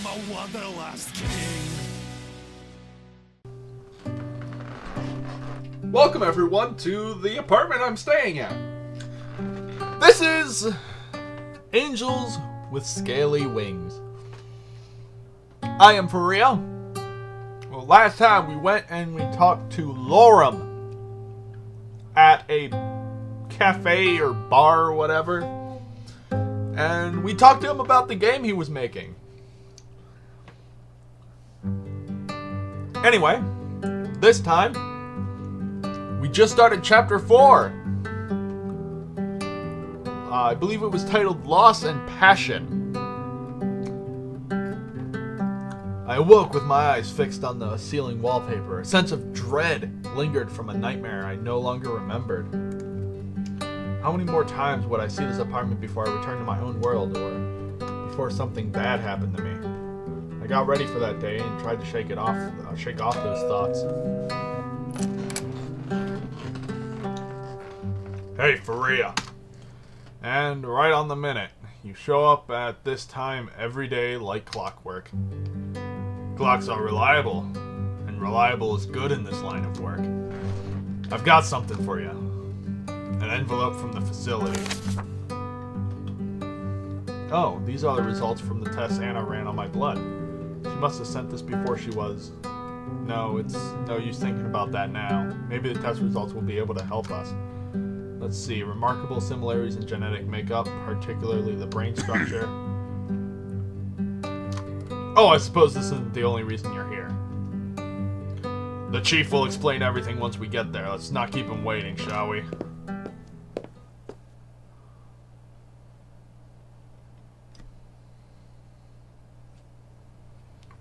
a wanderlust king. Welcome everyone to the apartment I'm staying at. This is Angels with Scaly Wings. I am Furea. Well, last time we went and we talked to Lorem at a cafe or bar or whatever. And we talked to him about the game he was making. Anyway, this time, we just started chapter 4. I believe it was titled Loss and Passion. I awoke with my eyes fixed on the ceiling wallpaper. A sense of dread lingered from a nightmare I no longer remembered. How many more times would I see this apartment before I returned to my own world, or before something bad happened to me? I got ready for that day and tried to shake off those thoughts. Hey, Furea. And right on the minute, you show up at this time every day like clockwork. Clocks are reliable, and reliable is good in this line of work. I've got something for you. An envelope from the facility. Oh, these are the results from the tests Anna ran on my blood. She must have sent this before she was... No, it's no use thinking about that now. Maybe the test results will be able to help us. Let's see. Remarkable similarities in genetic makeup, particularly the brain structure. Oh, I suppose this isn't the only reason you're here. The chief will explain everything once we get there. Let's not keep him waiting, shall we?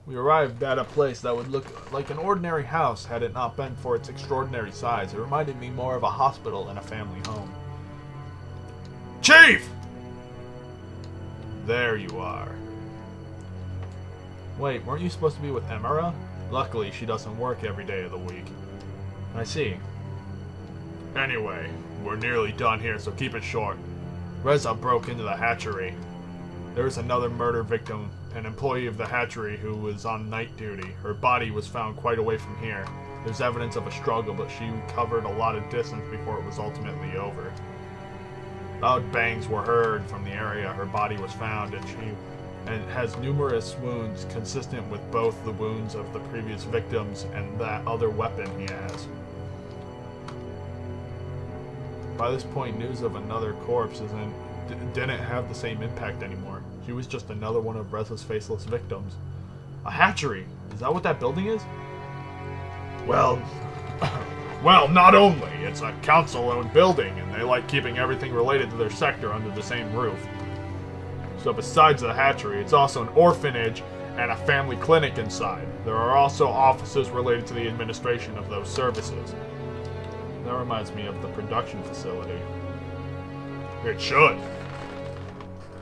We arrived at a place that would look like an ordinary house had it not been for its extraordinary size. It reminded me more of a hospital than a family home. Chief! There you are. Wait, weren't you supposed to be with Emira? Luckily, she doesn't work every day of the week. I see. Anyway, we're nearly done here, so keep it short. Reza broke into the hatchery. There was another murder victim, an employee of the hatchery who was on night duty. Her body was found quite away from here. There's evidence of a struggle, but she covered a lot of distance before it was ultimately over. Loud bangs were heard from the area her body was found, and she has numerous wounds consistent with both the wounds of the previous victims and that other weapon he has. By this point, news of another corpse didn't have the same impact anymore. She was just another one of Reza's faceless victims. A hatchery? Is that what that building is? Well, not only. It's a council-owned building, and they like keeping everything related to their sector under the same roof. So besides the hatchery, it's also an orphanage and a family clinic inside. There are also offices related to the administration of those services. That reminds me of the production facility. It should.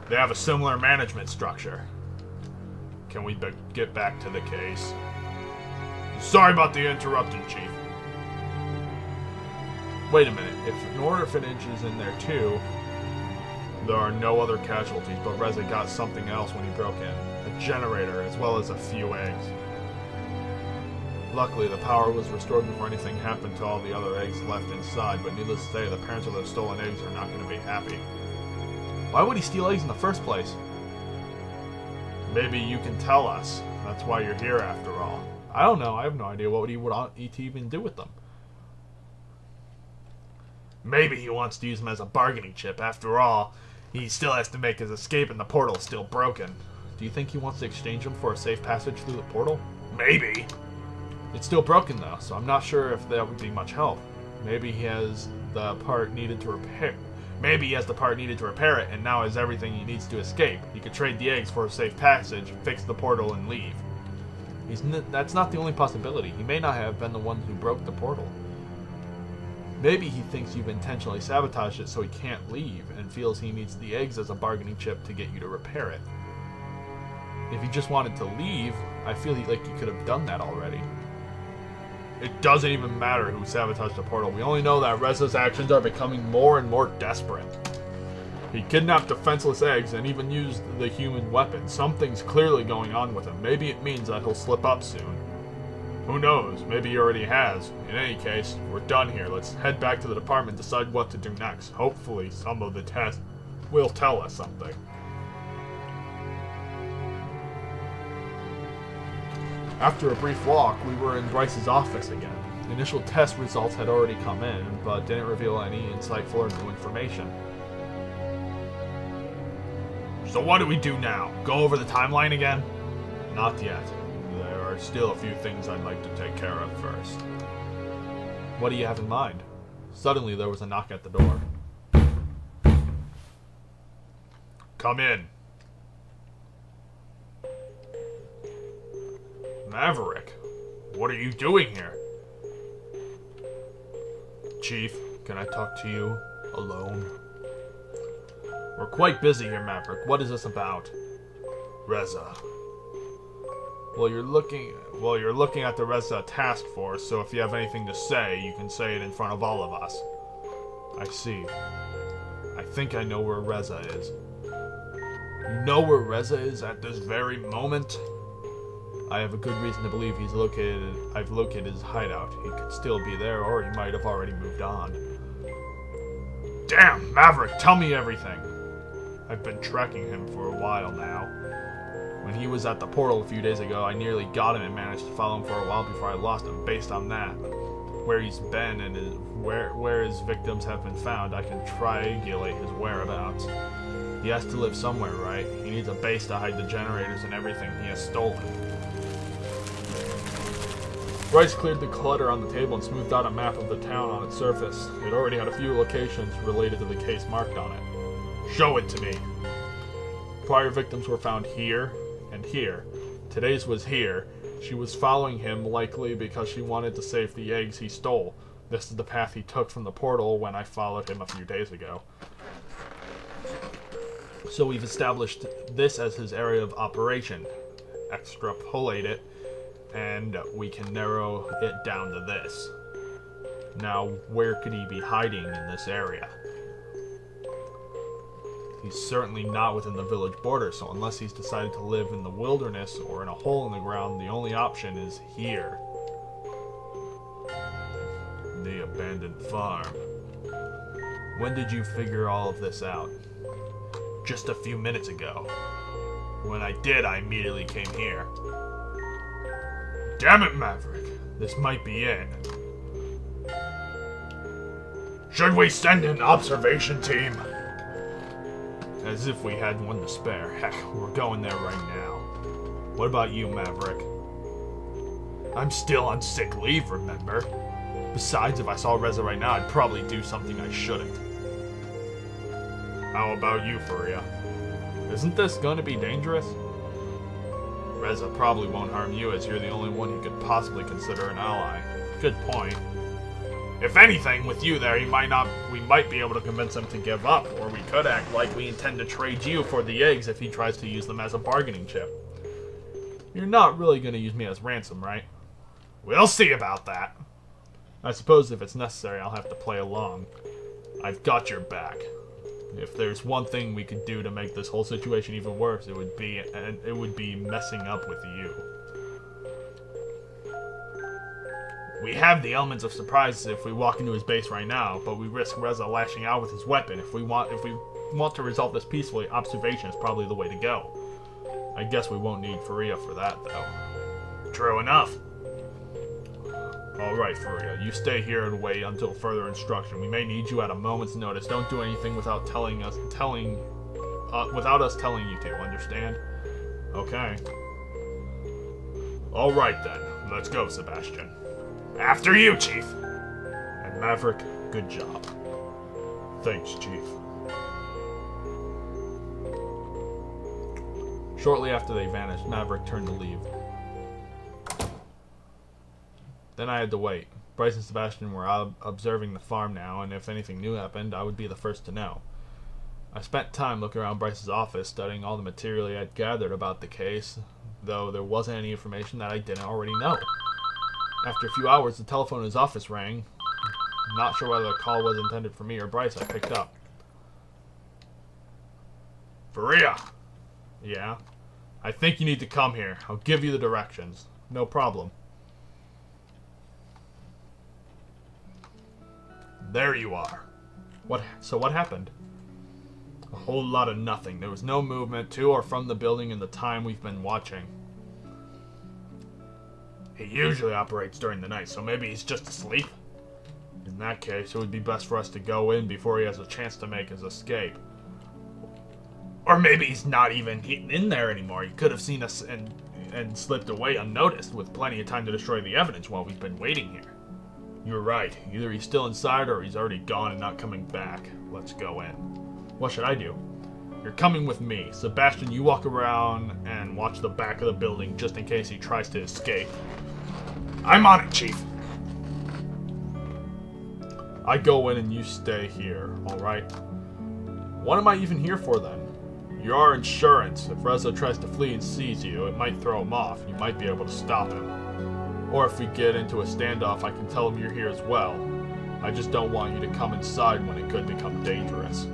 They have a similar management structure. Can we get back to the case? Sorry about the interruption, Chief. Wait a minute. If an orphanage is in there too, there are no other casualties, but Reza got something else when he broke in. A generator, as well as a few eggs. Luckily, the power was restored before anything happened to all the other eggs left inside, but needless to say, the parents of those stolen eggs are not going to be happy. Why would he steal eggs in the first place? Maybe you can tell us. That's why you're here after all. I don't know. I have no idea what he would want to even do with them. Maybe he wants to use them as a bargaining chip. After all, he still has to make his escape and the portal is still broken. Do you think he wants to exchange them for a safe passage through the portal? Maybe. It's still broken though, so I'm not sure if that would be much help. Maybe he has the part needed to repair. Maybe he has the part needed to repair it and now has everything he needs to escape. He could trade the eggs for a safe passage, fix the portal, and leave. That's not the only possibility. He may not have been the one who broke the portal. Maybe he thinks you've intentionally sabotaged it so he can't leave, and feels he needs the eggs as a bargaining chip to get you to repair it. If he just wanted to leave, I feel like he could have done that already. It doesn't even matter who sabotaged the portal. We only know that Reza's actions are becoming more and more desperate. He kidnapped defenseless eggs and even used the human weapon. Something's clearly going on with him. Maybe it means that he'll slip up soon. Who knows? Maybe he already has. In any case, we're done here. Let's head back to the department, decide what to do next. Hopefully, some of the tests will tell us something. After a brief walk, we were in Bryce's office again. Initial test results had already come in, but didn't reveal any insightful or new information. So what do we do now? Go over the timeline again? Not yet. There are still a few things I'd like to take care of first. What do you have in mind? Suddenly there was a knock at the door. Come in. Maverick, what are you doing here? Chief, can I talk to you alone? We're quite busy here, Maverick. What is this about? Reza. Well, you're looking at the Reza task force, so if you have anything to say, you can say it in front of all of us. I see. I think I know where Reza is. You know where Reza is at this very moment? I have a good reason to believe I've located his hideout. He could still be there, or he might have already moved on. Damn, Maverick, tell me everything. I've been tracking him for a while now. When he was at the portal a few days ago, I nearly got him and managed to follow him for a while before I lost him. Based on that, where he's been and where his victims have been found, I can triangulate his whereabouts. He has to live somewhere, right? He needs a base to hide the generators and everything he has stolen. Bryce cleared the clutter on the table and smoothed out a map of the town on its surface. It already had a few locations related to the case marked on it. Show it to me. Prior victims were found here and here. Today's was here. She was following him, likely because she wanted to save the eggs he stole. This is the path he took from the portal when I followed him a few days ago. So we've established this as his area of operation. Extrapolate it, and we can narrow it down to this. Now, where could he be hiding in this area? He's certainly not within the village border, so unless he's decided to live in the wilderness or in a hole in the ground, the only option is here. The abandoned farm. When did you figure all of this out? Just a few minutes ago. When I did, I immediately came here. Damn it, Maverick. This might be it. Should we send an observation team? As if we had one to spare. Heck, we're going there right now. What about you, Maverick? I'm still on sick leave, remember? Besides, if I saw Reza right now, I'd probably do something I shouldn't. How about you, Furea? Isn't this gonna be dangerous? Reza probably won't harm you, as you're the only one he could possibly consider an ally. Good point. If anything, with you there, we might be able to convince him to give up, or we could act like we intend to trade you for the eggs if he tries to use them as a bargaining chip. You're not really going to use me as ransom, right? We'll see about that. I suppose if it's necessary, I'll have to play along. I've got your back. If there's one thing we could do to make this whole situation even worse, it would be messing up with you. We have the elements of surprise if we walk into his base right now, but we risk Reza lashing out with his weapon. If we want to resolve this peacefully, observation is probably the way to go. I guess we won't need Furea for that, though. True enough. Alright, Furea, you stay here and wait until further instruction. We may need you at a moment's notice. Don't do anything without us telling you to, understand? Okay. Alright then, let's go, Sebastian. After you, Chief! And Maverick, good job. Thanks, Chief. Shortly after they vanished, Maverick turned to leave. Then I had to wait. Bryce and Sebastian were out observing the farm now, and if anything new happened, I would be the first to know. I spent time looking around Bryce's office, studying all the material he had gathered about the case, though there wasn't any information that I didn't already know. After a few hours, the telephone in his office rang. Not sure whether the call was intended for me or Bryce. I picked up. Furea! Yeah? I think you need to come here. I'll give you the directions. No problem. There you are. So what happened? A whole lot of nothing. There was no movement to or from the building in the time we've been watching. He usually operates during the night, so maybe he's just asleep? In that case, it would be best for us to go in before he has a chance to make his escape. Or maybe he's not even in there anymore. He could have seen us and slipped away unnoticed with plenty of time to destroy the evidence while we've been waiting here. You're right. Either he's still inside or he's already gone and not coming back. Let's go in. What should I do? You're coming with me. Sebastian, you walk around and watch the back of the building just in case he tries to escape. I'm on it, Chief. I go in and you stay here, alright? What am I even here for then? You're our insurance. If Reza tries to flee and sees you, it might throw him off. You might be able to stop him. Or if we get into a standoff, I can tell him you're here as well. I just don't want you to come inside when it could become dangerous.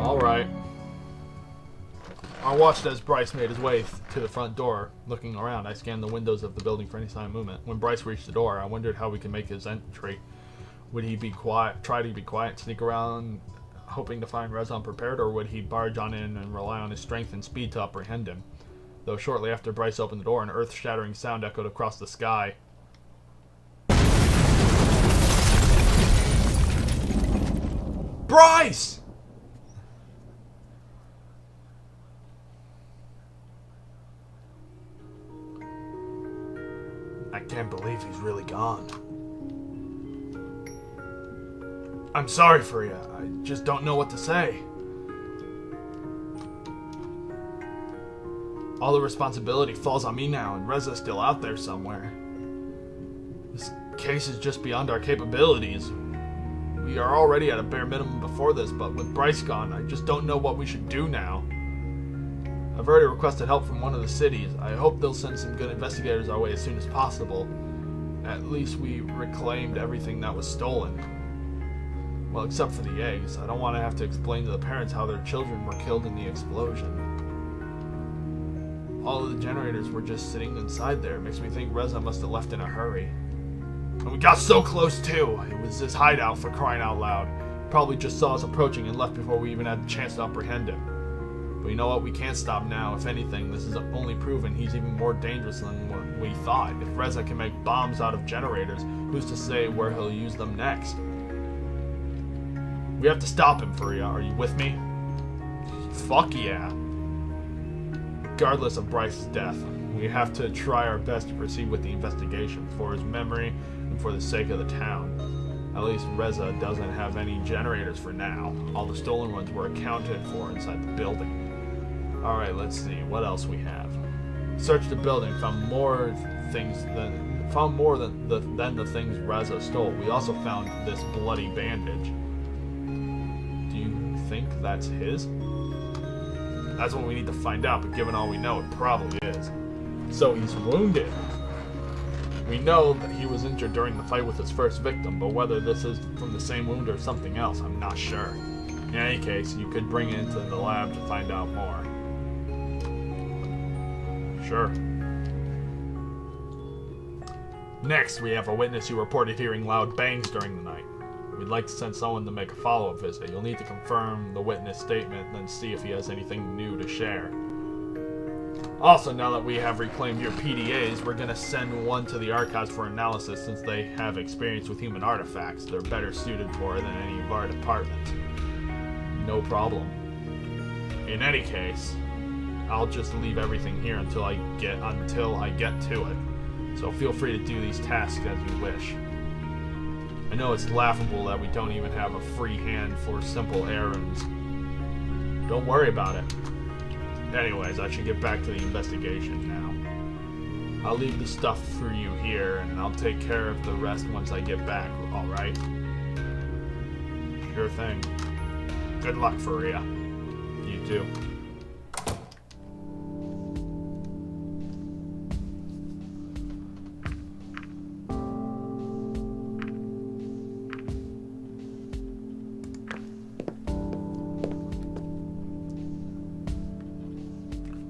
Alright. I watched as Bryce made his way to the front door. Looking around, I scanned the windows of the building for any sign of movement. When Bryce reached the door, I wondered how we could make his entry. Would he be quiet, try to be quiet, sneak around, hoping to find Reza unprepared, or would he barge on in and rely on his strength and speed to apprehend him? Though shortly after Bryce opened the door, an earth-shattering sound echoed across the sky. Bryce! I can't believe he's really gone. I'm sorry, Furea. I just don't know what to say. All the responsibility falls on me now, and Reza's still out there somewhere. This case is just beyond our capabilities. We are already at a bare minimum before this, but with Bryce gone, I just don't know what we should do now. I've already requested help from one of the cities. I hope they'll send some good investigators our way as soon as possible. At least we reclaimed everything that was stolen. Well, except for the eggs. I don't want to have to explain to the parents how their children were killed in the explosion. All of the generators were just sitting inside there. It makes me think Reza must have left in a hurry. And we got so close too. It was his hideout, for crying out loud. Probably just saw us approaching and left before we even had the chance to apprehend him. But you know what? We can't stop now. If anything, this has only proven he's even more dangerous than what we thought. If Reza can make bombs out of generators, who's to say where he'll use them next? We have to stop him, Furea. Are you with me? Fuck yeah. Regardless of Bryce's death, we have to try our best to proceed with the investigation for his memory and for the sake of the town. At least Reza doesn't have any generators for now. All the stolen ones were accounted for inside the building. Alright, let's see what else we have. Searched the building, found more than the things Reza stole. We also found this bloody bandage. Do you think that's his? That's what we need to find out, but given all we know, it probably is. So he's wounded. We know that he was injured during the fight with his first victim, but whether this is from the same wound or something else, I'm not sure. In any case, you could bring it into the lab to find out more. Sure. Next, we have a witness who reported hearing loud bangs during the night. We'd like to send someone to make a follow-up visit. You'll need to confirm the witness statement, then see if he has anything new to share. Also, now that we have reclaimed your PDAs, we're going to send one to the archives for analysis since they have experience with human artifacts. They're better suited for it than any of our departments. No problem. In any case, I'll just leave everything here until I get to it. So feel free to do these tasks as you wish. I know it's laughable that we don't even have a free hand for simple errands. Don't worry about it. Anyways, I should get back to the investigation now. I'll leave the stuff for you here, and I'll take care of the rest once I get back, alright? Sure thing. Good luck, Furea. You too.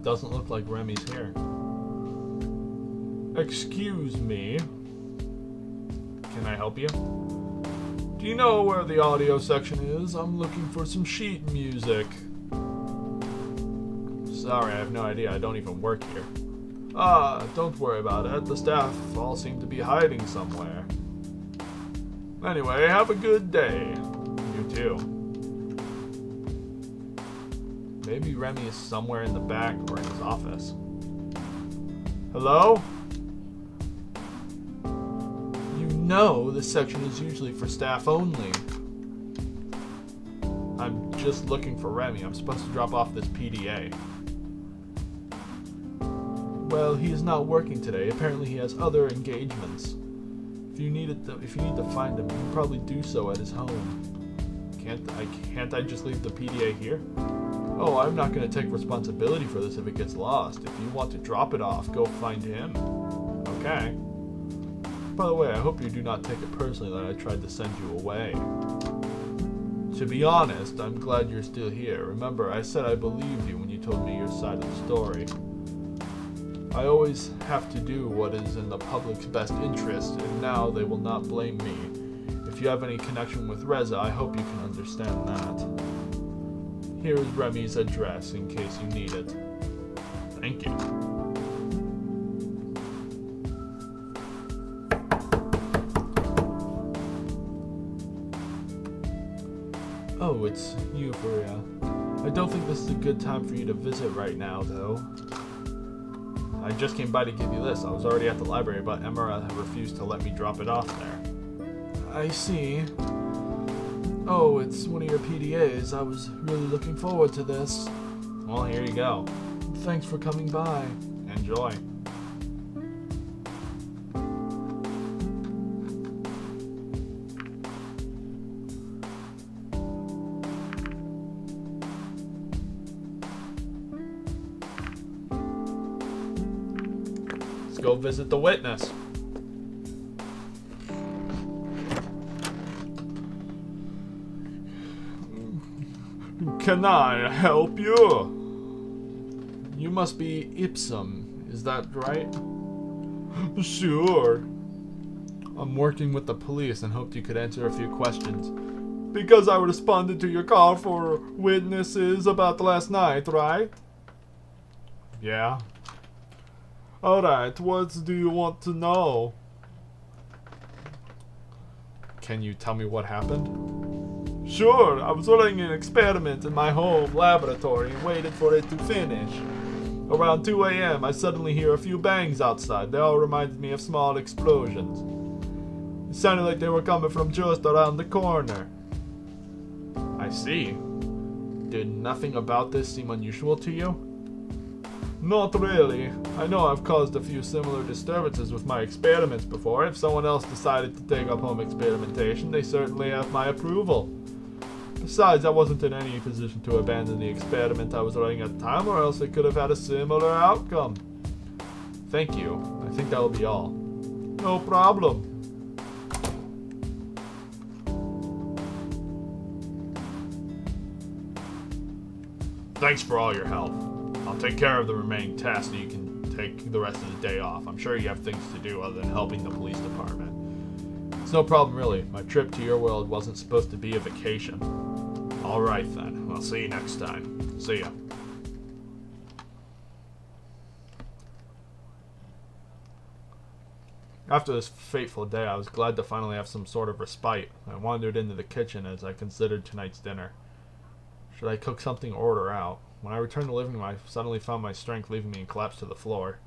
Doesn't look like Remy's here. Excuse me. Can I help you? Do you know where the audio section is? I'm looking for some sheet music. Sorry, I have no idea. I don't even work here. Don't worry about it. The staff all seem to be hiding somewhere. Anyway, have a good day. You too. Maybe Remy is somewhere in the back or in his office. Hello? You know this section is usually for staff only. I'm just looking for Remy. I'm supposed to drop off this PDA. Well, he is not working today. Apparently he has other engagements. If you need to find him, you can probably do so at his home. Can't I just leave the PDA here? Oh, I'm not going to take responsibility for this if it gets lost. If you want to drop it off, go find him. Okay. By the way, I hope you do not take it personally that I tried to send you away. To be honest, I'm glad you're still here. Remember, I said I believed you when you told me your side of the story. I always have to do what is in the public's best interest, and now they will not blame me. If you have any connection with Reza, I hope you can understand that. Here is Remy's address in case you need it. Thank you. Oh, it's you, Furea. I don't think this is a good time for you to visit right now, though. I just came by to give you this. I was already at the library, but Emma refused to let me drop it off there. I see. Oh, it's one of your PDAs. I was really looking forward to this. Well, here you go. Thanks for coming by. Enjoy. Let's go visit the witness. Can I help you? You must be Ipsum, is that right? Sure. I'm working with the police and hoped you could answer a few questions. Because I responded to your call for witnesses about last night, right? Yeah. Alright, what do you want to know? Can you tell me what happened? Sure, I was running an experiment in my home laboratory and waited for it to finish. Around 2 a.m., I suddenly hear a few bangs outside. They all reminded me of small explosions. It sounded like they were coming from just around the corner. I see. Did nothing about this seem unusual to you? Not really. I know I've caused a few similar disturbances with my experiments before. If someone else decided to take up home experimentation, they certainly have my approval. Besides, I wasn't in any position to abandon the experiment I was running at the time, or else it could have had a similar outcome. Thank you. I think that'll be all. No problem. Thanks for all your help. I'll take care of the remaining tasks so you can take the rest of the day off. I'm sure you have things to do other than helping the police department. It's no problem really. My trip to your world wasn't supposed to be a vacation. Alright then. I'll see you next time. See ya. After this fateful day, I was glad to finally have some sort of respite. I wandered into the kitchen as I considered tonight's dinner. Should I cook something or order out? When I returned to the living room, I suddenly found my strength leaving me and collapsed to the floor.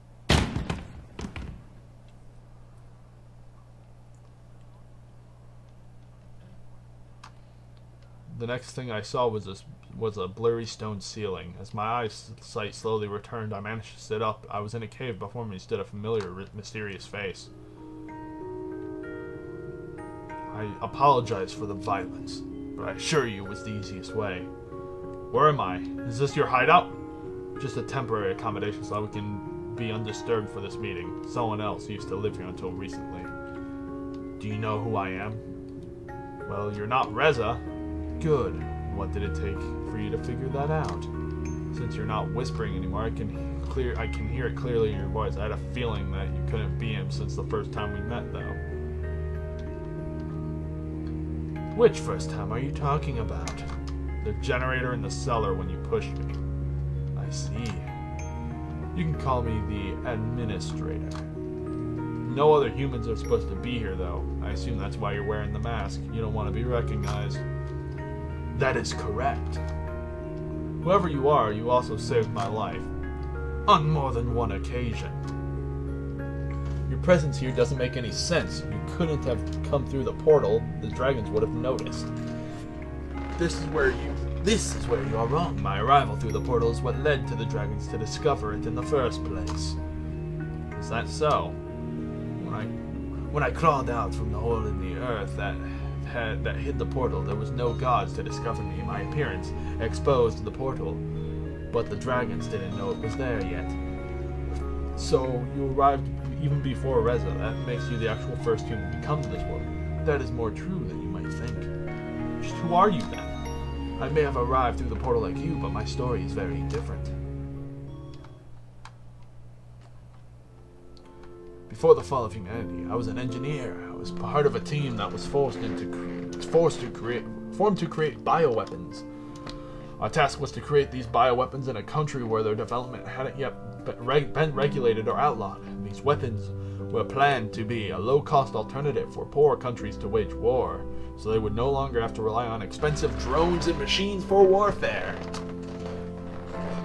The next thing I saw was a blurry stone ceiling. As my eyesight slowly returned, I managed to sit up. I was in a cave. Before me stood a familiar, mysterious face. I apologize for the violence, but I assure you it was the easiest way. Where am I? Is this your hideout? Just a temporary accommodation so we can be undisturbed for this meeting. Someone else used to live here until recently. Do you know who I am? Well, you're not Reza. Good. What did it take for you to figure that out? Since you're not whispering anymore, I can hear it clearly in your voice. I had a feeling that you couldn't be him since the first time we met, though. Which first time are you talking about? The generator in the cellar when you pushed me. I see. You can call me the administrator. No other humans are supposed to be here, though. I assume that's why you're wearing the mask. You don't want to be recognized. That is correct. Whoever you are, you also saved my life. On more than one occasion. Your presence here doesn't make any sense. You couldn't have come through the portal. The dragons would have noticed. This is where you are wrong. My arrival through the portal is what led to the dragons to discover it in the first place. Is that so? When I crawled out from the hole in the earth that hid the portal, there was no gods to discover me. My appearance exposed the portal, but the dragons didn't know it was there yet. So you arrived even before Reza. That makes you the actual first human to come to this world. That is more true than you might think. Just who are you then? I may have arrived through the portal like you, but my story is very different. Before the fall of humanity, I was an engineer. I was part of a team that was formed to create bioweapons. Our task was to create these bioweapons in a country where their development hadn't yet been regulated or outlawed. These weapons were planned to be a low-cost alternative for poor countries to wage war, so they would no longer have to rely on expensive drones and machines for warfare.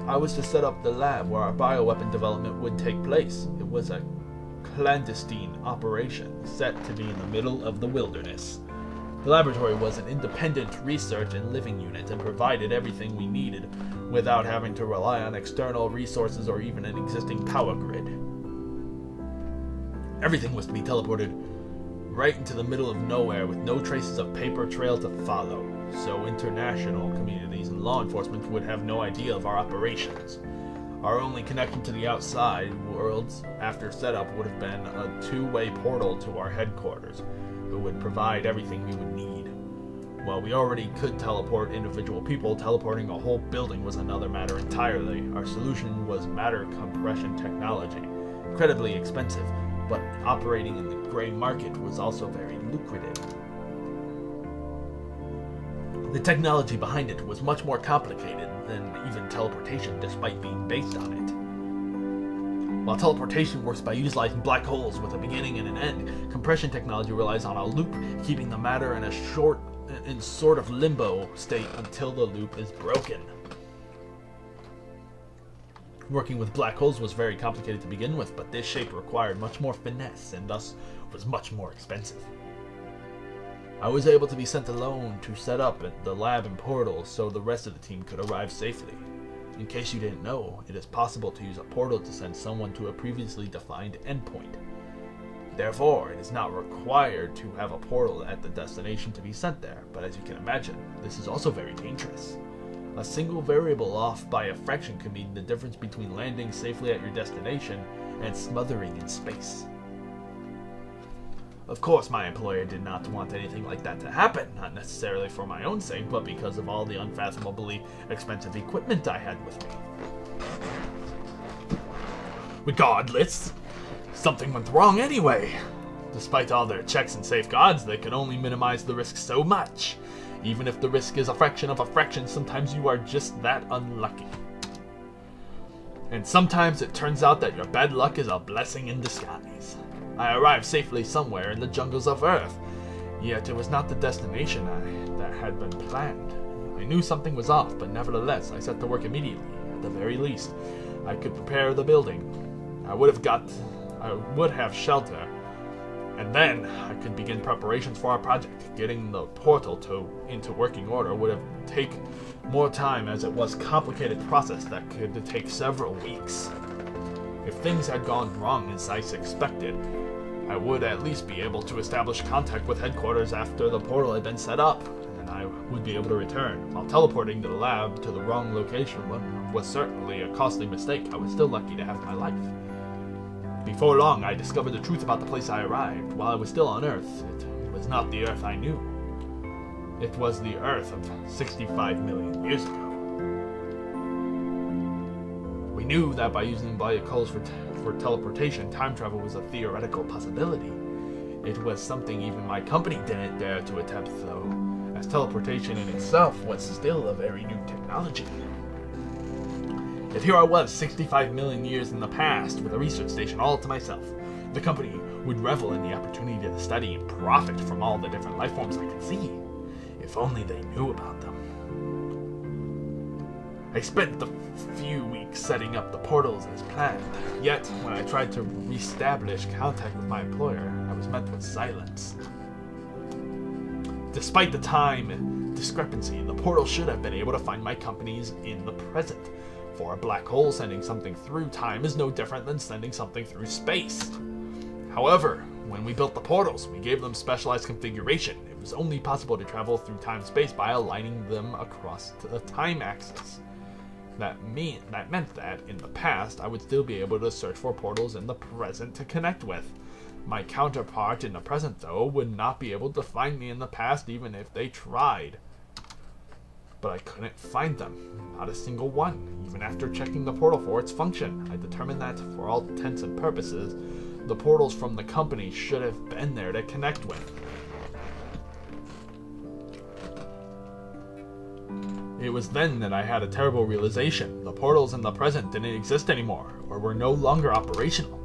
I was to set up the lab where our bioweapon development would take place. It was a clandestine operation set to be in the middle of the wilderness. The laboratory was an independent research and living unit and provided everything we needed without having to rely on external resources or even an existing power grid. Everything was to be teleported right into the middle of nowhere with no traces of paper trail to follow, so international communities and law enforcement would have no idea of our operations. Our only connection to the outside worlds after setup would have been a two-way portal to our headquarters. It would provide everything we would need. While we already could teleport individual people, teleporting a whole building was another matter entirely. Our solution was matter compression technology. Incredibly expensive, but operating in the gray market was also very lucrative. The technology behind it was much more complicated than even teleportation, despite being based on it. While teleportation works by utilizing black holes with a beginning and an end, compression technology relies on a loop, keeping the matter in sort of limbo state until the loop is broken. Working with black holes was very complicated to begin with, but this shape required much more finesse and thus was much more expensive. I was able to be sent alone to set up the lab and portal so the rest of the team could arrive safely. In case you didn't know, it is possible to use a portal to send someone to a previously defined endpoint. Therefore, it is not required to have a portal at the destination to be sent there, but as you can imagine, this is also very dangerous. A single variable off by a fraction could mean the difference between landing safely at your destination and smothering in space. Of course, my employer did not want anything like that to happen, not necessarily for my own sake, but because of all the unfathomably expensive equipment I had with me. Regardless, something went wrong anyway. Despite all their checks and safeguards, they can only minimize the risk so much. Even if the risk is a fraction of a fraction, sometimes you are just that unlucky. And sometimes it turns out that your bad luck is a blessing in disguise. I arrived safely somewhere in the jungles of Earth, yet it was not the destination that had been planned. I knew something was off, but nevertheless, I set to work immediately. At the very least, I could prepare the building. I would have shelter, and then I could begin preparations for our project. Getting the portal into working order would have taken more time, as it was a complicated process that could take several weeks. If things had gone wrong as I expected, I would at least be able to establish contact with headquarters after the portal had been set up, and I would be able to return. While teleporting the lab to the wrong location was certainly a costly mistake, I was still lucky to have my life. Before long, I discovered the truth about the place I arrived. While I was still on Earth, it was not the Earth I knew. It was the Earth of 65 million years ago. We knew that by using black holes for teleportation, time travel was a theoretical possibility. It was something even my company didn't dare to attempt, though, as teleportation in itself was still a very new technology. Yet here I was, 65 million years in the past, with a research station all to myself. The company would revel in the opportunity to study and profit from all the different life forms I could see. If only they knew about them. I spent the few weeks setting up the portals as planned, yet when I tried to reestablish contact with my employer, I was met with silence. Despite the time discrepancy, the portal should have been able to find my companies in the present. For a black hole, sending something through time is no different than sending something through space. However, when we built the portals, we gave them specialized configuration. It was only possible to travel through time-space by aligning them across the time axis. That meant that, in the past, I would still be able to search for portals in the present to connect with. My counterpart in the present, though, would not be able to find me in the past even if they tried. But I couldn't find them. Not a single one. Even after checking the portal for its function, I determined that, for all intents and purposes, the portals from the company should have been there to connect with. It was then that I had a terrible realization. The portals in the present didn't exist anymore, or were no longer operational.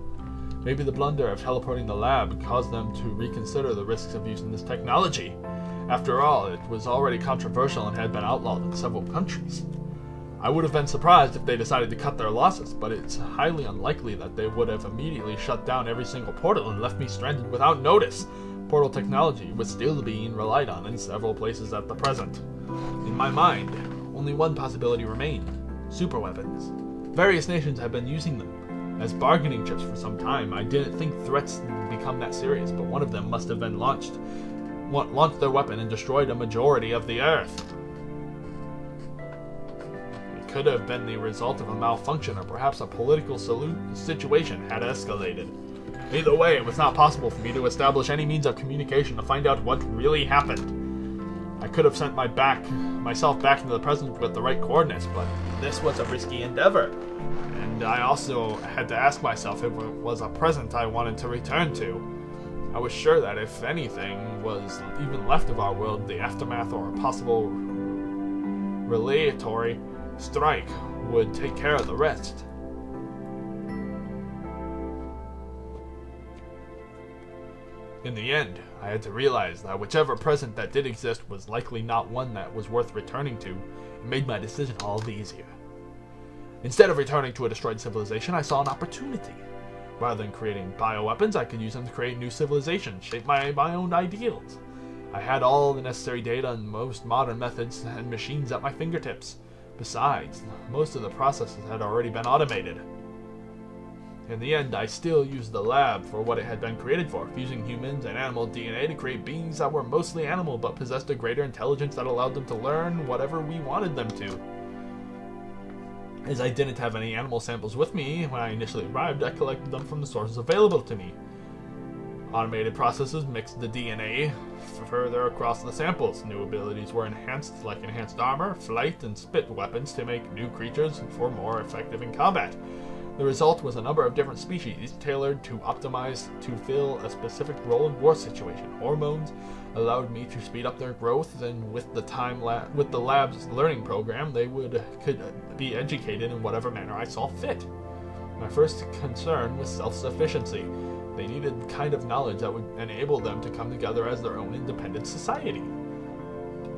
Maybe the blunder of teleporting the lab caused them to reconsider the risks of using this technology. After all, it was already controversial and had been outlawed in several countries. I would have been surprised if they decided to cut their losses, but it's highly unlikely that they would have immediately shut down every single portal and left me stranded without notice. Portal technology was still being relied on in several places at the present. In my mind, only one possibility remained: superweapons. Various nations have been using them as bargaining chips for some time. I didn't think threats would become that serious, but one of them must have been launched their weapon and destroyed a majority of the Earth. It could have been the result of a malfunction, or perhaps a political situation had escalated. Either way, it was not possible for me to establish any means of communication to find out what really happened. I could have sent myself back into the present with the right coordinates, but this was a risky endeavor. And I also had to ask myself if it was a present I wanted to return to. I was sure that if anything was even left of our world, the aftermath or a possible retaliatory strike would take care of the rest. In the end, I had to realize that whichever present that did exist was likely not one that was worth returning to. It made my decision all the easier. Instead of returning to a destroyed civilization, I saw an opportunity. Rather than creating bioweapons, I could use them to create new civilizations, shape my own ideals. I had all the necessary data and most modern methods and machines at my fingertips. Besides, most of the processes had already been automated. In the end, I still used the lab for what it had been created for, fusing humans and animal DNA to create beings that were mostly animal but possessed a greater intelligence that allowed them to learn whatever we wanted them to. As I didn't have any animal samples with me when I initially arrived, I collected them from the sources available to me. Automated processes mixed the DNA further across the samples. New abilities were enhanced, like enhanced armor, flight, and spit weapons to make new creatures for more effective in combat. The result was a number of different species, tailored to optimize to fill a specific role in war situation. Hormones allowed me to speed up their growth, and with the lab's learning program, they could be educated in whatever manner I saw fit. My first concern was self-sufficiency. They needed the kind of knowledge that would enable them to come together as their own independent society.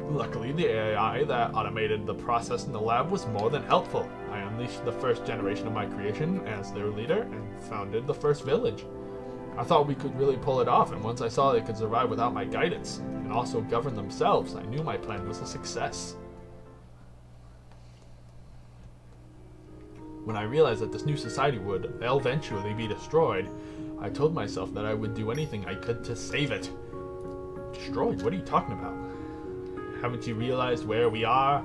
Luckily, the AI that automated the process in the lab was more than helpful. I unleashed the first generation of my creation as their leader and founded the first village. I thought we could really pull it off, and once I saw they could survive without my guidance and also govern themselves, I knew my plan was a success. When I realized that this new society would eventually be destroyed, I told myself that I would do anything I could to save it. Destroyed? What are you talking about? Haven't you realized where we are?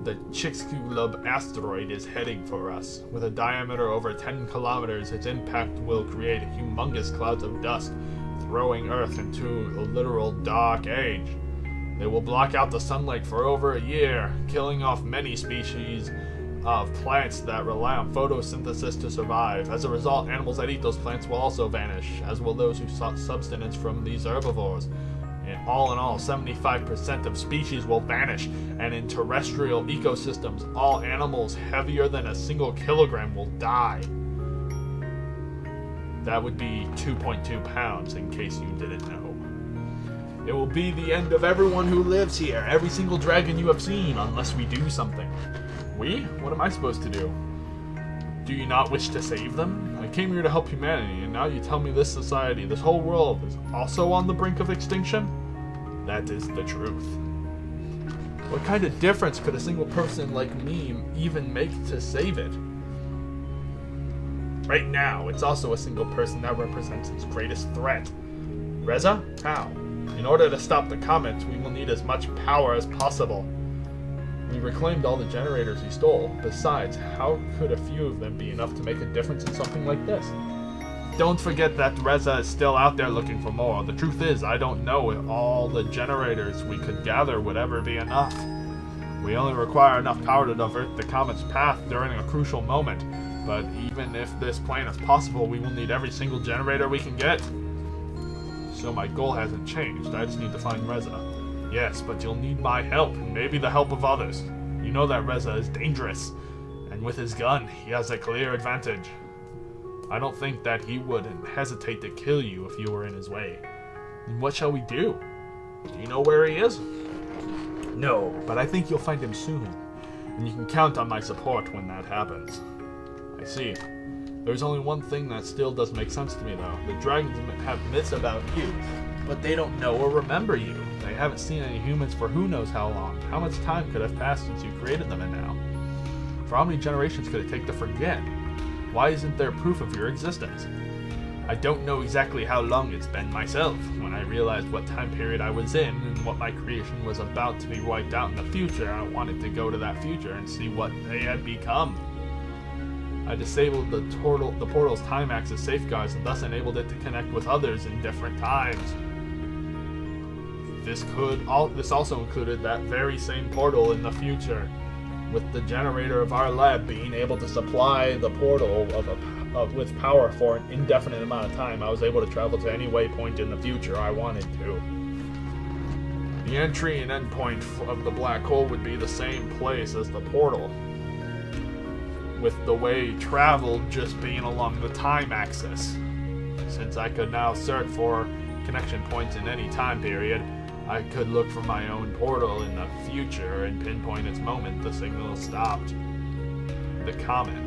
The Chicxulub asteroid is heading for us. With a diameter over 10 kilometers, its impact will create humongous clouds of dust, throwing Earth into a literal dark age. They will block out the sunlight for over a year, killing off many species of plants that rely on photosynthesis to survive. As a result, animals that eat those plants will also vanish, as will those who sought subsistence from these herbivores. And all in all, 75% of species will vanish, and in terrestrial ecosystems, all animals heavier than a single kilogram will die. That would be 2.2 pounds, in case you didn't know. It will be the end of everyone who lives here, every single dragon you have seen, unless we do something. We? What am I supposed to do? Do you not wish to save them? I came here to help humanity, and now you tell me this society, this whole world, is also on the brink of extinction? That is the truth. What kind of difference could a single person like me even make to save it? Right now, it's also a single person that represents its greatest threat. Reza? How? In order to stop the comet, we will need as much power as possible. We reclaimed all the generators he stole. Besides, how could a few of them be enough to make a difference in something like this? Don't forget that Reza is still out there looking for more. The truth is, I don't know if all the generators we could gather would ever be enough. We only require enough power to divert the comet's path during a crucial moment. But even if this plan is possible, we will need every single generator we can get. So my goal hasn't changed. I just need to find Reza. Yes, but you'll need my help, and maybe the help of others. You know that Reza is dangerous, and with his gun, he has a clear advantage. I don't think that he would hesitate to kill you if you were in his way. And what shall we do? Do you know where he is? No, but I think you'll find him soon, and you can count on my support when that happens. I see. There's only one thing that still does make sense to me, though. The dragons have myths about you, but they don't know or remember you. They haven't seen any humans for who knows how long. How much time could have passed since you created them and now? For how many generations could it take to forget? Why isn't there proof of your existence? I don't know exactly how long it's been myself. When I realized what time period I was in and what my creation was about to be wiped out in the future, I wanted to go to that future and see what they had become. I disabled the portal's time axis safeguards and thus enabled it to connect with others in different times. This also included that very same portal in the future, with the generator of our lab being able to supply the portal with power for an indefinite amount of time. I was able to travel to any waypoint in the future I wanted to. The entry and end point of the black hole would be the same place as the portal, with the way traveled just being along the time axis. Since I could now search for connection points in any time period, I could look for my own portal in the future and pinpoint its moment the signal stopped. The comet.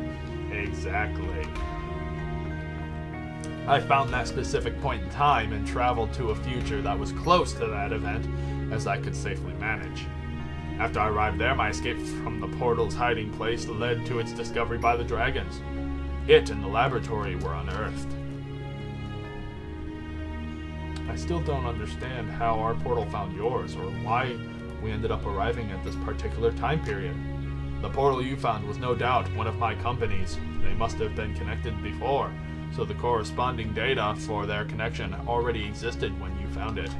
Exactly. I found that specific point in time and traveled to a future that was close to that event as I could safely manage. After I arrived there, my escape from the portal's hiding place led to its discovery by the dragons. It and the laboratory were unearthed. I still don't understand how our portal found yours, or why we ended up arriving at this particular time period. The portal you found was no doubt one of my companies. They must have been connected before, so the corresponding data for their connection already existed when you found it.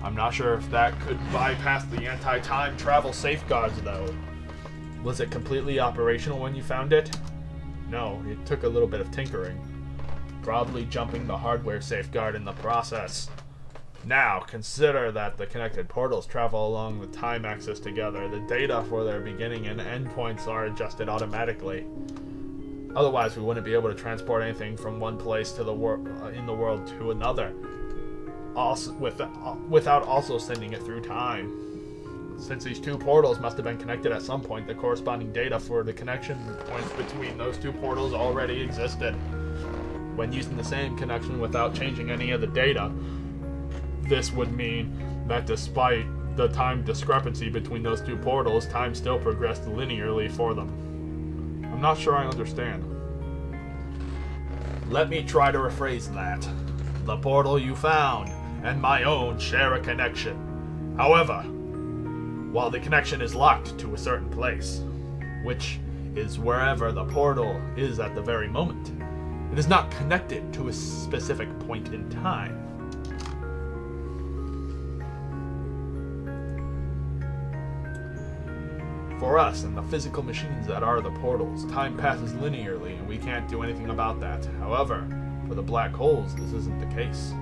I'm not sure if that could bypass the anti-time travel safeguards, though. Was it completely operational when you found it? No, it took a little bit of tinkering. Probably jumping the hardware safeguard in the process. Now, consider that the connected portals travel along the time axis together. The data for their beginning and end points are adjusted automatically. Otherwise, we wouldn't be able to transport anything from one place to in the world to another, without also sending it through time. Since these two portals must have been connected at some point, the corresponding data for the connection points between those two portals already existed. When using the same connection without changing any of the data, this would mean that despite the time discrepancy between those two portals, time still progressed linearly for them. I'm not sure I understand. Let me try to rephrase that. The portal you found and my own share a connection. However, while the connection is locked to a certain place, which is wherever the portal is at the very moment, it is not connected to a specific point in time. For us and the physical machines that are the portals, time passes linearly and we can't do anything about that. However, for the black holes, this isn't the case.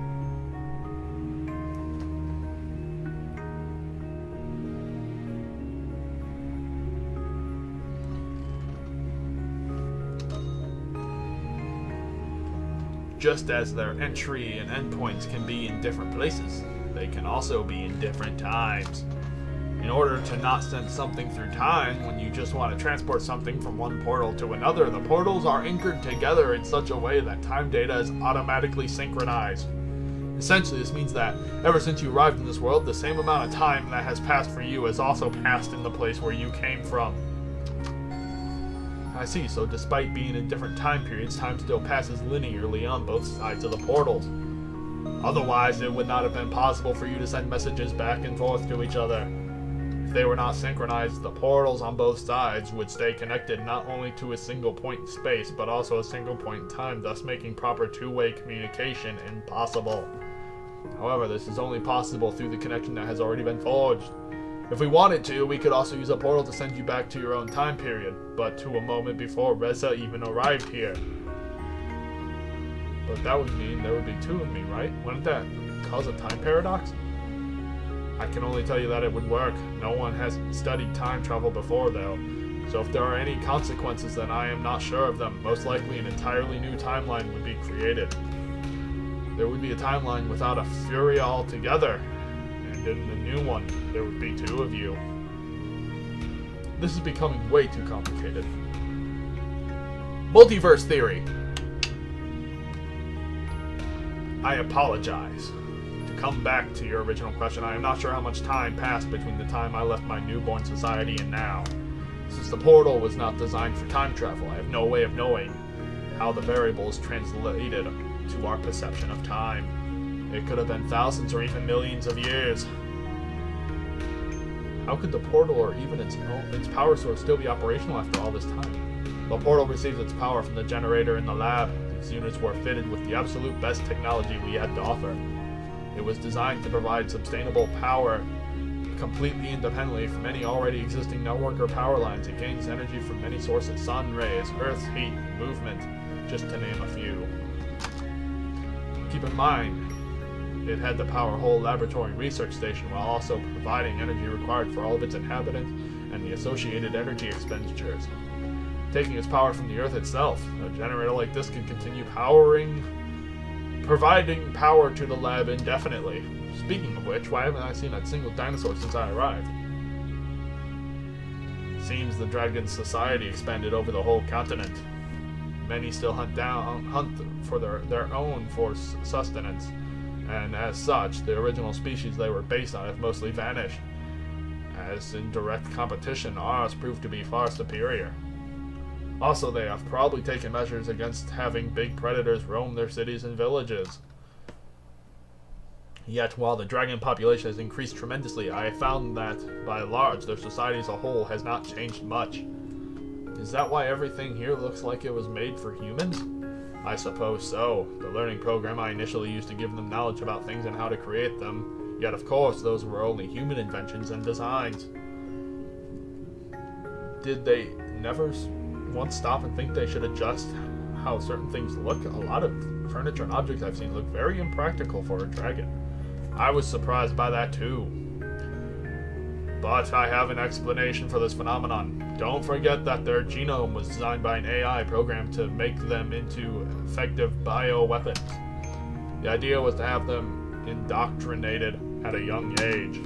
Just as their entry and endpoints can be in different places, they can also be in different times. In order to not send something through time when you just want to transport something from one portal to another, the portals are anchored together in such a way that time data is automatically synchronized. Essentially, this means that ever since you arrived in this world, the same amount of time that has passed for you has also passed in the place where you came from. I see, so despite being in different time periods, time still passes linearly on both sides of the portals. Otherwise, it would not have been possible for you to send messages back and forth to each other. If they were not synchronized, the portals on both sides would stay connected not only to a single point in space, but also a single point in time, thus making proper two-way communication impossible. However, this is only possible through the connection that has already been forged. If we wanted to, we could also use a portal to send you back to your own time period, but to a moment before Reza even arrived here. But that would mean there would be two of me, right? Wouldn't that cause a time paradox? I can only tell you that it would work. No one has studied time travel before, though. So if there are any consequences, then I am not sure of them. Most likely an entirely new timeline would be created. There would be a timeline without a Furea altogether. And in the new one, there would be two of you. This is becoming way too complicated. Multiverse theory. I apologize. To come back to your original question, I am not sure how much time passed between the time I left my newborn society and now. Since the portal was not designed for time travel, I have no way of knowing how the variables translated to our perception of time. It could have been thousands or even millions of years. How could the portal or even its power source still be operational after all this time? The portal receives its power from the generator in the lab. These units were fitted with the absolute best technology we had to offer. It was designed to provide sustainable power completely independently from any already existing network or power lines. It gains energy from many sources: sun rays, earth's heat, movement, just to name a few. Keep in mind, it had to power a whole laboratory and research station while also providing energy required for all of its inhabitants and the associated energy expenditures. Taking its power from the Earth itself, a generator like this can continue providing power to the lab indefinitely. Speaking of which, why haven't I seen a single dinosaur since I arrived? Seems the dragon society expanded over the whole continent. Many still hunt for their own for sustenance, and as such, the original species they were based on have mostly vanished. As in direct competition, ours proved to be far superior. Also, they have probably taken measures against having big predators roam their cities and villages. Yet, while the dragon population has increased tremendously, I have found that, by and large, their society as a whole has not changed much. Is that why everything here looks like it was made for humans? I suppose so. The learning program I initially used to give them knowledge about things and how to create them. Yet, of course, those were only human inventions and designs. Did they never once stop and think they should adjust how certain things look? A lot of furniture and objects I've seen look very impractical for a dragon. I was surprised by that too. But I have an explanation for this phenomenon. Don't forget that their genome was designed by an AI program to make them into effective bioweapons. The idea was to have them indoctrinated at a young age.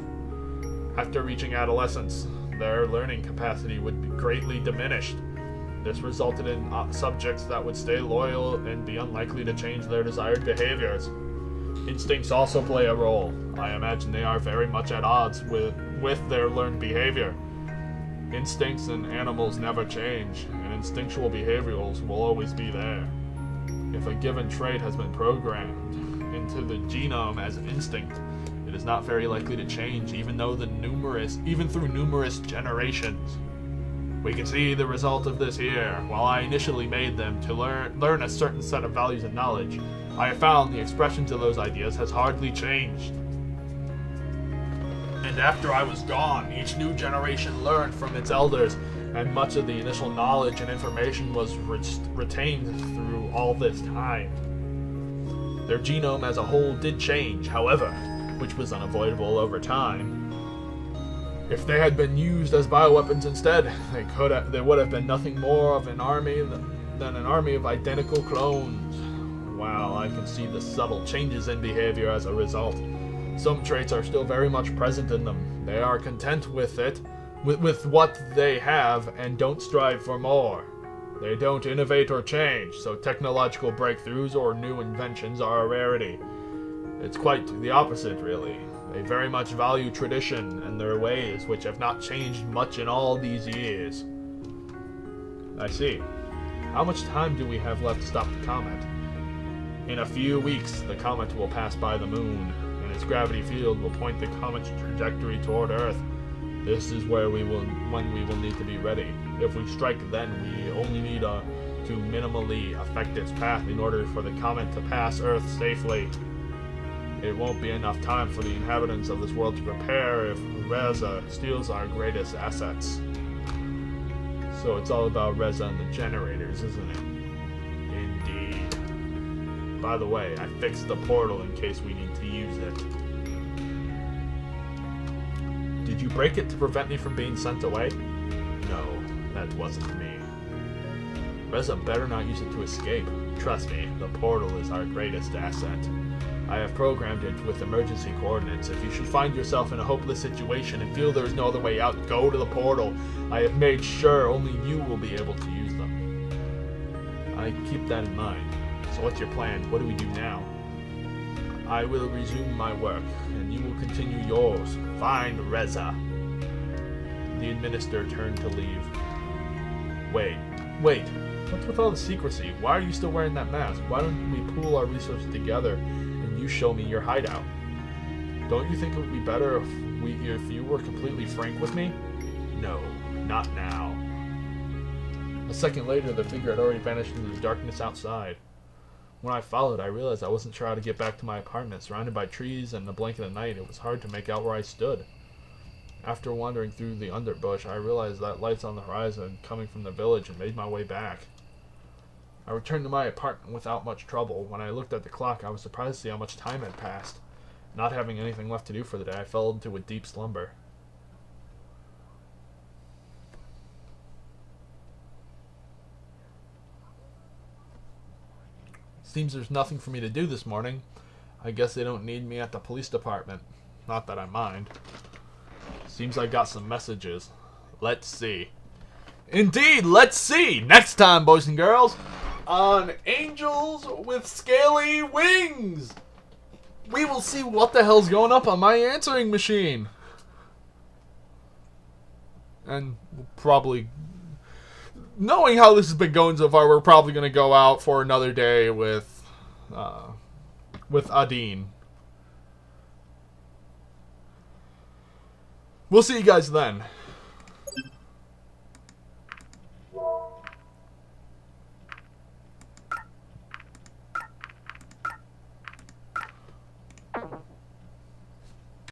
After reaching adolescence, their learning capacity would be greatly diminished. This resulted in subjects that would stay loyal and be unlikely to change their desired behaviors. Instincts also play a role. I imagine they are very much at odds with their learned behavior. Instincts in animals never change, and instinctual behaviors will always be there. If a given trait has been programmed into the genome as an instinct, it is not very likely to change, even through numerous generations. We can see the result of this here. While I initially made them to learn a certain set of values and knowledge, I have found the expression to those ideas has hardly changed. And after I was gone, each new generation learned from its elders, and much of the initial knowledge and information was retained through all this time. Their genome as a whole did change, however, which was unavoidable over time. If they had been used as bioweapons instead, they would have been nothing more of an army than an army of identical clones. Wow, I can see the subtle changes in behavior as a result. Some traits are still very much present in them. They are content with it, with what they have, and don't strive for more. They don't innovate or change, so technological breakthroughs or new inventions are a rarity. It's quite the opposite, really. They very much value tradition and their ways, which have not changed much in all these years. I see. How much time do we have left to stop the comet? In a few weeks, the comet will pass by the moon, and its gravity field will point the comet's trajectory toward Earth. This is when we will need to be ready. If we strike then, we only need to minimally affect its path in order for the comet to pass Earth safely. It won't be enough time for the inhabitants of this world to prepare if Reza steals our greatest assets. So it's all about Reza and the generators, isn't it? Indeed. By the way, I fixed the portal in case we need to use it. Did you break it to prevent me from being sent away? No, that wasn't me. Reza better not use it to escape. Trust me, the portal is our greatest asset. I have programmed it with emergency coordinates. If you should find yourself in a hopeless situation and feel there is no other way out, go to the portal. I have made sure only you will be able to use them. I keep that in mind. So what's your plan? What do we do now? I will resume my work, and you will continue yours. Find Reza. The administrator turned to leave. Wait. What's with all the secrecy? Why are you still wearing that mask? Why don't we pool our resources together and you show me your hideout? Don't you think it would be better if you were completely frank with me? No, not now. A second later, the figure had already vanished into the darkness outside. When I followed, I realized I wasn't sure how to get back to my apartment. Surrounded by trees and the blanket of night, it was hard to make out where I stood. After wandering through the underbush, I realized that lights on the horizon coming from the village and made my way back. I returned to my apartment without much trouble. When I looked at the clock, I was surprised to see how much time had passed. Not having anything left to do for the day, I fell into a deep slumber. Seems there's nothing for me to do this morning. I guess they don't need me at the police department. Not that I mind. Seems I got some messages. Let's see. Indeed, let's see! Next time, boys and girls, on Angels with Scaly Wings! We will see what the hell's going up on my answering machine. And we'll probably... Knowing how this has been going so far, we're probably going to go out for another day with Adine. We'll see you guys then.